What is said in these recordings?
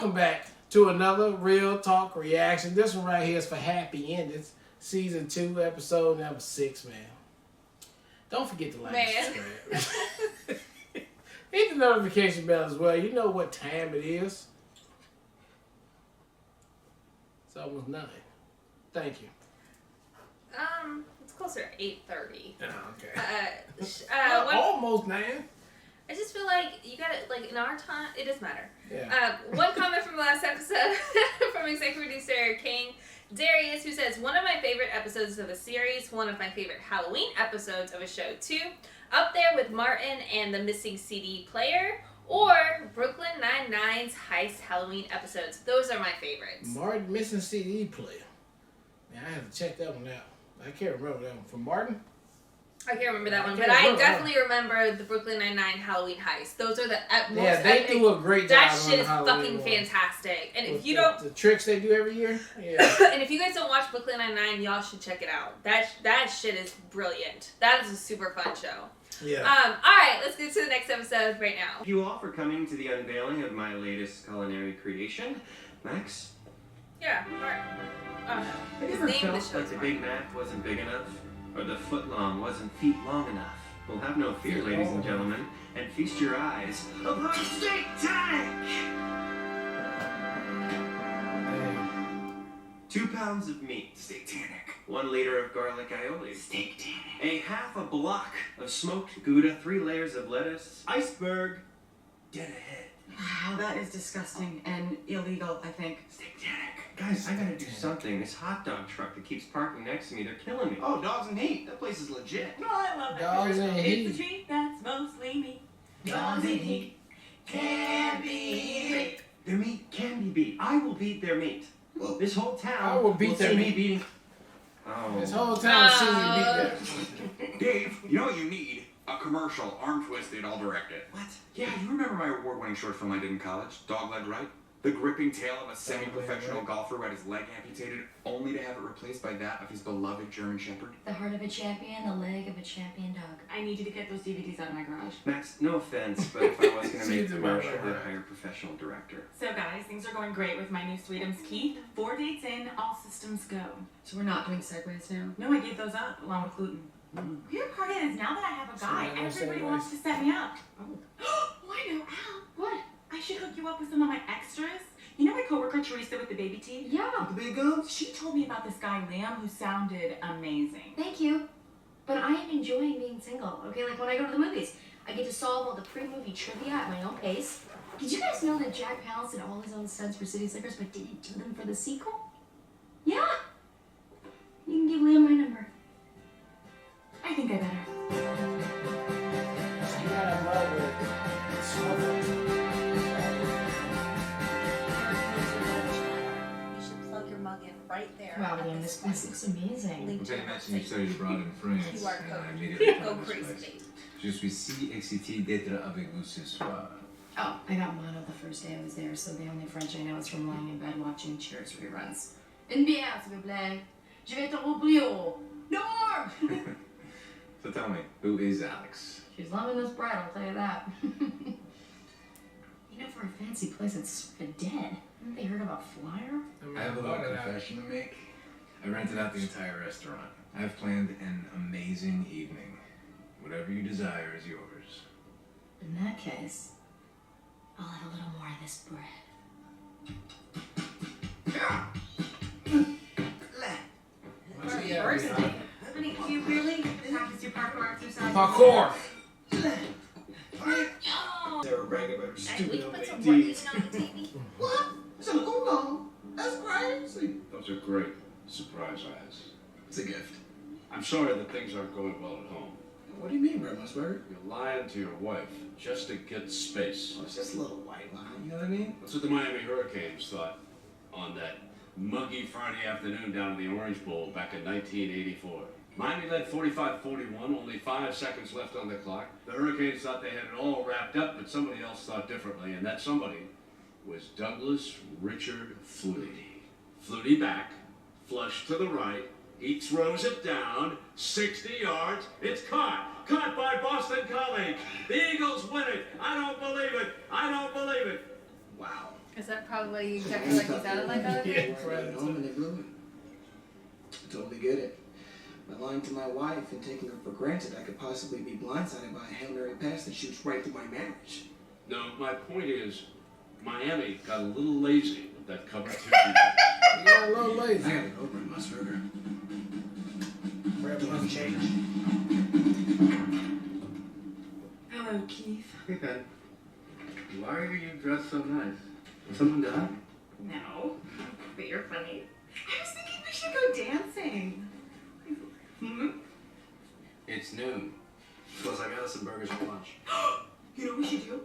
Welcome back to another Real Talk reaction. This one right here is for Happy Endings, Season 2, Episode number 6, man. Don't forget to like and subscribe. Hit the notification bell as well. You know what time it is. It's almost 9. Thank you. It's closer to 8:30. Oh, okay. Almost 9. I just feel like you gotta, like, in our time, it doesn't matter. Yeah. One comment from the last episode from executive producer King Darius, who says, one of my favorite episodes of a series, one of my favorite Halloween episodes of a show too, up there with Martin and the missing CD player, or Brooklyn Nine-Nine's heist Halloween episodes. Those are my favorites. Martin missing CD player. Man, I have to check that one out. I can't remember that one. From Martin? I can't remember that one, but I definitely remember the Brooklyn Nine-Nine Halloween heist. Those are the most Yeah, they do a great job. That shit is Halloween fucking fantastic. And if you the tricks they do every year. Yeah. And if you guys don't watch Brooklyn Nine-Nine, y'all should check it out. That shit is brilliant. That is a super fun show. Yeah. All right, let's get to the next episode right now. Thank you all for coming to the unveiling of my latest culinary creation, Max. Yeah, Martin. Oh no. Have you ever felt like the Big Mac wasn't big enough? Or the footlong wasn't feet long enough? Well, have no fear, ladies and gentlemen, and feast your eyes upon Steak Tank! 2 pounds of meat, Steak Tank. 1 liter of garlic aioli, Steak Tank. A half a block of smoked Gouda, 3 layers of lettuce, iceberg, dead ahead. Wow, that is disgusting and illegal, I think. Steak Tank. Guys, I gotta do something. This hot dog truck that keeps parking next to me, they're killing me. Oh, Dogs and Heat. That place is legit. No, I love that. Dogs and Heat. It's a treat that's mostly me. Dogs and Heat can be beat. Their meat can be beat. I will beat their meat. Well, this whole town I will beat their see meat. me beating. Oh. This whole time see me beat that. Dave, you know what you need? A commercial, arm twisted, all directed. What? Yeah, you remember my award-winning short film I did in college, Dogleg Right? The gripping tale of a semi-professional golfer who had his leg amputated, only to have it replaced by that of his beloved German Shepherd. The heart of a champion, the leg of a champion dog. I need you to get those DVDs out of my garage. Max, no offense, but if I was going to make a commercial, I'd hire a professional director. So guys, things are going great with my new Sweetums Keith. 4 dates in, all systems go. So we're not doing segues now? No, I gave those up, along with gluten. Weird part is, now that I have a guy, everybody wants to set me up. Oh, I know, Al. What? I should hook you up with some of my extras. You know my coworker Teresa with the baby teeth? Yeah. With the big gums? She told me about this guy Liam who sounded amazing. Thank you. But I am enjoying being single. Okay, like when I go to the movies, I get to solve all the pre-movie trivia at my own pace. Did you guys know that Jack Palance did all his own stunts for City Slickers but didn't do them for the sequel? Yeah. You can give Liam my number. I think I better. You gotta love it. Smoke. Plug your mug in right there. Wow, Liam, this place looks amazing. Link They mentioned you studied abroad in France. QR and code. I immediately Go found this crazy, place. babe. Je suis si excité d'être avec vous ce soir. Oh, I got mono the first day I was there, so the only French I know is from lying in bed watching Cheers reruns. Une bière, s'il vous plaît. Je vais te roubler. Norm! So tell me, who is Alex? She's loving this bread, I'll tell you that. You know, for a fancy place, it's sort of dead. Haven't they heard about Flyer? I have a little confession to make. I rented out the entire restaurant. I've planned an amazing evening. Whatever you desire is yours. In that case, I'll have a little more of this bread. First date. Honey, do you really practice your parkour exercise? Parkour. Sarah brag about her We stupid can put some OAD. working on the TV. What? So go on. That's crazy. Those are great surprise eyes. It's a gift. I'm sorry that things aren't going well at home. What do you mean, Remusberg? You're lying to your wife just to get space. Oh, it's just a little white lie, you know what I mean? That's what the Miami Hurricanes thought on that muggy Friday afternoon down in the Orange Bowl back in 1984. Miami led 45-41, only 5 seconds left on the clock. The Hurricanes thought they had it all wrapped up, but somebody else thought differently, and that somebody was Douglas Richard Flutie. Flutie back, flush to the right, he throws it down, 60 yards, it's caught. Caught by Boston College. The Eagles win it. I don't believe it. I don't believe it. Wow. Is that probably exactly like you sounded like that? Yeah. Right home and they blew it. I totally get it. By lying to my wife and taking her for granted, I could possibly be blindsided by a Hail Mary pass that shoots right through my marriage. No, my point is, Miami got a little lazy with that cover 2 defense. You got a little lazy. I gotta go, Brent Musburger. Grab one change. Hello, Keith. Hey, Ben. Why are you dressed so nice? Did someone die? No, but you're funny. I was thinking we should go dancing. It's noon. Plus, I got us some burgers for lunch. You know what we should do?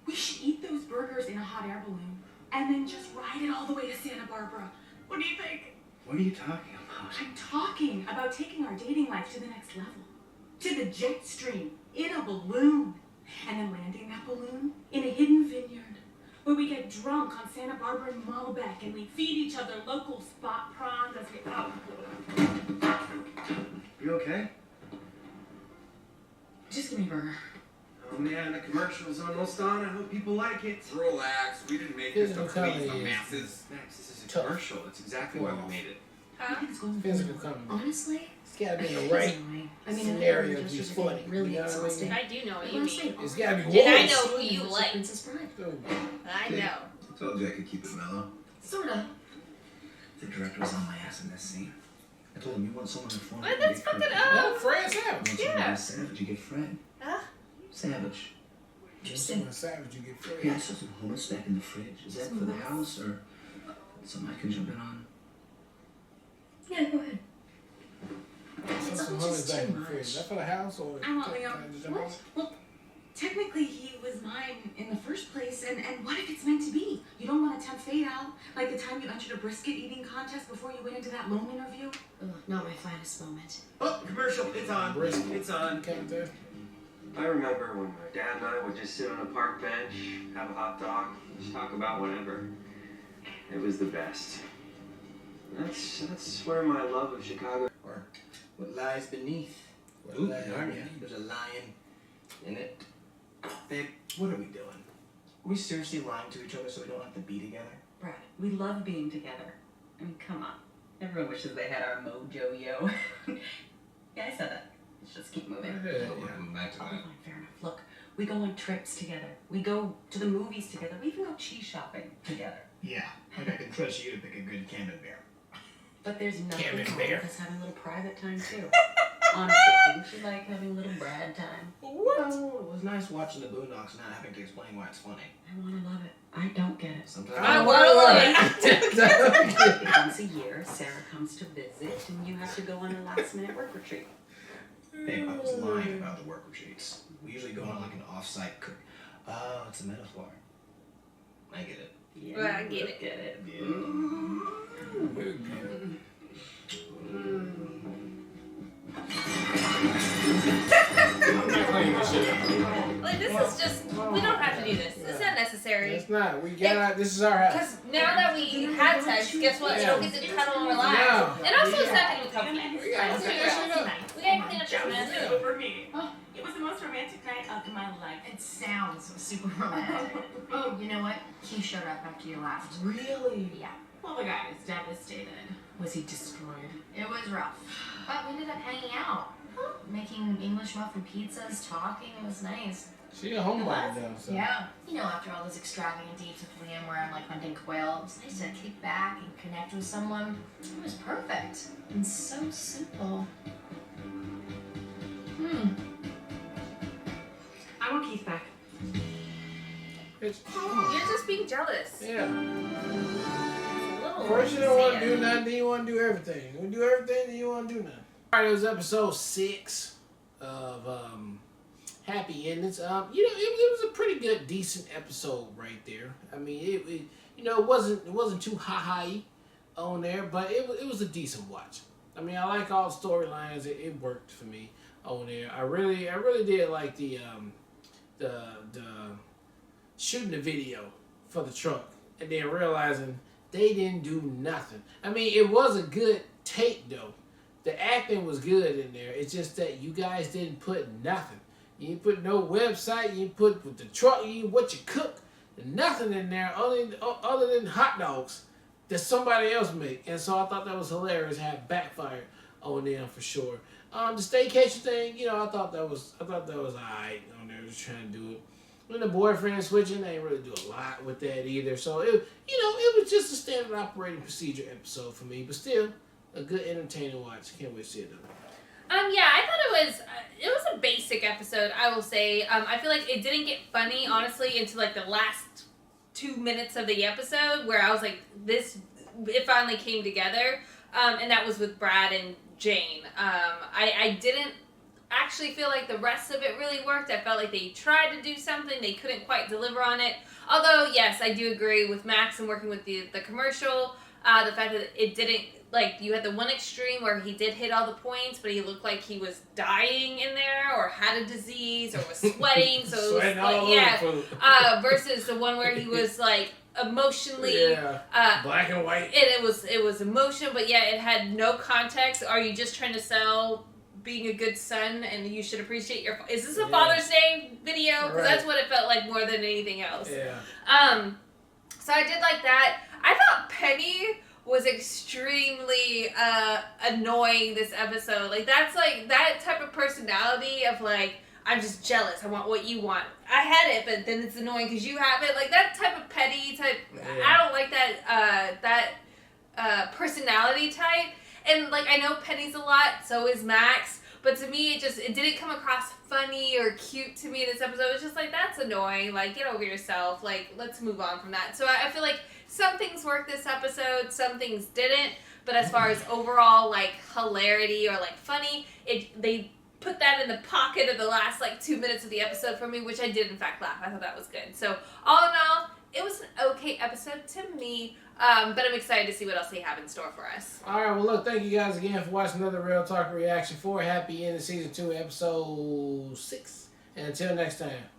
We should eat those burgers in a hot air balloon and then just ride it all the way to Santa Barbara. What do you think? What are you talking about? I'm talking about taking our dating life to the next level. To the jet stream in a balloon. And then landing that balloon in a hidden vineyard where we get drunk on Santa Barbara and Malbec and we feed each other local spot prawns as we You okay? Just give me a burger. Oh man, the commercial's almost on. I hope people like it. Relax, we didn't make this to Physical please the comedy masses. Max, this is a Tough. commercial. That's exactly why we made it. Huh? Physical comedy. Honestly, It's gotta be in the right I mean, scenario I to be just funny. really You know what I mean? exhausting. I do know what But you honestly, mean. It's gotta be And I woke. know who you What's like. Princess Bride? I know. I told you I could keep it mellow. Sorta. The director was on my ass in this scene. I told him you want someone informed. What? That's fucking No, up. Fred You Savage. want someone Yeah. who's savage, you get Fred. Huh? Savage. Someone Savage, you get Fred. Yeah, I saw some hummus back in the fridge. Is that for the house or something I can jump in on? Yeah, go ahead. Some all homies just back too in the fridge. much. Is that for the house or? I want Leo. Can I just- Well, technically he was mine in the first place, and what if it's meant to be? You don't want to tempt fate out, like the time you entered a brisket eating contest before you went into that loan interview. Ugh, not my finest moment. Oh, commercial. It's on. Brisket. It's on. Can't do. I remember when my dad and I would just sit on a park bench, have a hot dog, just talk about whatever. It was the best. That's where my love of Chicago. Or what lies beneath. What Ooh, lies Narnia. beneath. There's a lion in it. Babe, what are we doing? Are we seriously lying to each other so we don't have to be together? Brad, we love being together. I mean, come on. Everyone wishes they had our mojo yo. Yeah, I said that. Let's just keep moving. Yeah, We're coming back to Oh, that. fine, fair enough. Look, we go on trips together. We go to the movies together. We even go cheese shopping together. Yeah, like I can trust you to pick a good camembert. But there's nothing Camembert. wrong with us having a little private time too. Honestly, didn't you like having a little Brad time? What? Oh, it was nice watching the Boondocks and not having to explain why it's funny. I want to love it. I don't get it. Sometimes I wanna love it. Once a year, Sarah comes to visit, and you have to go on a last-minute work retreat. Babe, I was lying about the work retreats. We usually go on like an off-site cook. Oh, it's a metaphor. I get it. Yeah, Well, I get it. Get it. Like, this is just, we don't have to do this. It's not necessary. It's not. We got. This is our house. Because now that we had sex, guess what? You don't get to cuddle on our lives. No. And also, it's not going to be comfy. We gotta Let's be clean that real. shit up. We gotta clean up this mess. Over me. It was the most romantic night of my life. It sounds super romantic. Oh, you know what? He showed up after you left. Really? Yeah, Well, the guy was devastated. Was he destroyed? it was rough. But we ended up hanging out. Making English muffin pizzas, talking, it was nice. She a homebody though. So. Yeah. You know, after all those extravagant dates with Liam where I'm like hunting quail, it was nice to kick back and connect with someone. It was perfect. And so simple. I want Keith back. It's, You're just being jealous. yeah. It's a little First you don't want to sad. do nothing, then you want to do everything. You want to do everything, then you want to do nothing. All right, it was episode 6 of Happy Endings. You know, it was a pretty good, decent episode right there. I mean, it you know, it wasn't too high on there, but it was a decent watch. I mean, I like all the storylines. It worked for me on there. I really did like the shooting the video for the truck and then realizing they didn't do nothing. I mean, it was a good take though. The acting was good in there. It's just that you guys didn't put nothing. You didn't put no website. You didn't put with the truck. You what you cook. nothing in there other than hot dogs that somebody else make. And so I thought that was hilarious. Had backfired on them for sure. The staycation thing, I thought that was alright. They were just trying to do it. When the boyfriend switching, they ain't really do a lot with that either. So it was just a standard operating procedure episode for me, but still a good entertaining watch. Can't wait to see it though. Yeah, I thought it was a basic episode, I will say. I feel like it didn't get funny, honestly, until like the last 2 minutes of the episode, where I was like, it finally came together, and that was with Brad and Jane. I didn't actually feel like the rest of it really worked. I felt like they tried to do something, they couldn't quite deliver on it. Although, yes, I do agree with Max and working with the commercial, the fact that it didn't, like, you had the one extreme where he did hit all the points, but he looked like he was dying in there, or had a disease, or was sweating, so it was like, versus the one where he was, like, emotionally, black and white. It was emotion, but yeah, it had no context. Are you just trying to sell being a good son and you should appreciate your... Is this a Father's Day video? Because that's what it felt like more than anything else. Yeah. So I did like that. I thought Penny was extremely annoying this episode. Like, that's like that type of personality of like, I'm just jealous, I want what you want. I had it, but then it's annoying because you have it. Like, that type of petty type, I don't like that personality type. And like, I know Penny's a lot, so is Max, but to me it didn't come across funny or cute to me this episode. It's just like, that's annoying, like, get over yourself, like, let's move on from that. So I feel like some things worked this episode, some things didn't, but as far as overall, like, hilarity or, like, funny, they put that in the pocket of the last, like, 2 minutes of the episode for me, which I did, in fact, laugh. I thought that was good. So, all in all, it was an okay episode to me, but I'm excited to see what else they have in store for us. Alright, well, look, thank you guys again for watching another Real Talk Reaction 4. Happy end of Season 2, Episode 6. And until next time.